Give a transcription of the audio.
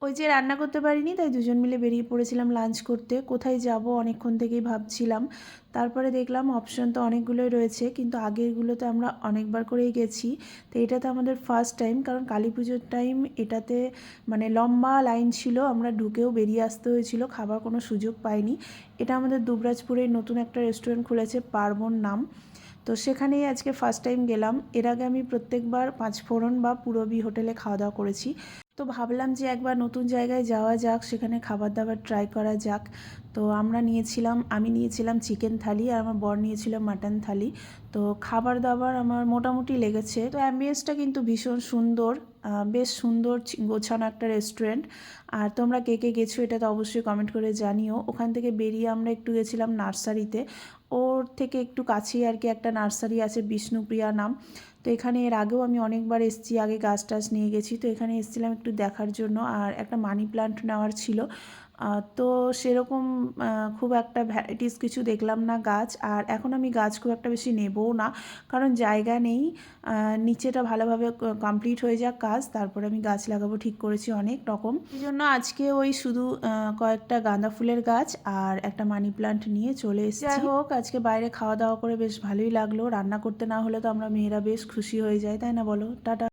ওই যে রান্না করতে পারিনি, তাই দুজন মিলে বেরিয়ে পড়েছিলাম লাঞ্চ করতে। কোথায় যাব অনেকক্ষণ থেকেই ভাবছিলাম। তারপরে দেখলাম অপশন তো অনেকগুলোই রয়েছে, কিন্তু আগেরগুলোতে আমরা অনেকবার করেই গেছি। তো এটাতে আমাদের ফার্স্ট টাইম, কারণ কালী পুজোর টাইম এটাতে মানে লম্বা লাইন ছিল, আমরা ঢুকেও বেরিয়ে আসতে হয়েছিল, খাবার কোনো সুযোগ পাইনি। এটা আমাদের দুবরাজপুরের নতুন একটা রেস্টুরেন্ট খুলেছে, পার্বণ নাম। তো সেখানেই আজকে ফার্স্ট টাইম গেলাম। এর আগে আমি প্রত্যেকবার পাঁচফোড়ন বা পূরবী হোটেলে খাওয়া দাওয়া করেছি। তো ভাবলাম যে একবার নতুন জায়গায় যাওয়া যাক, সেখানে খাবার দাবার ট্রাই করা যাক। তো আমি নিয়েছিলাম চিকেন থালি, আর আমার বর নিয়েছিল মাটন থালি। তো খাবার দাবার আমার মোটামুটি লেগেছে। তো অ্যাম্বিয়েন্সটা কিন্তু ভীষণ সুন্দর, বেশ সুন্দর গোছানো একটা রেস্টুরেন্ট। আর তোমরা কে কে গেছো এটা তো অবশ্যই কমেন্ট করে জানিও। ওখান থেকে বেরিয়ে আমরা একটু গেছিলাম নার্সারিতে। ওর থেকে একটু কাছেই আর কি একটা নার্সারি আছে, বিষ্ণুপ্রিয়া নাম। তো এখানে এর আগেও আমি অনেকবার এসেছি, আগে গাছ টাছ নিয়ে গেছি। তো এখানে এসেছিলাম একটু দেখার জন্য, আর একটা মানি প্লান্ট নেওয়ার ছিল। তো সেরকম খুব একটা ভ্যারাইটিস কিছু দেখলাম না গাছ, আর এখন আমি গাছ খুব একটা বেশি নেবও না, কারণ জায়গা নেই। নিচেটা ভালোভাবে কমপ্লিট হয়ে যাক কাজ, তারপরে আমি গাছ লাগাবো ঠিক করেছি অনেক রকম। এই জন্য আজকে ওই শুধু কয়েকটা গাঁদা ফুলের গাছ আর একটা মানি প্লান্ট নিয়ে চলে এসেছি। যাই হোক, আজকে বাইরে খাওয়া দাওয়া করে বেশ ভালোই লাগলো। রান্না করতে না হলে তো আমরা মেয়েরা বেশ খুশি হয়ে যাই, তাই না বলো? টাটা।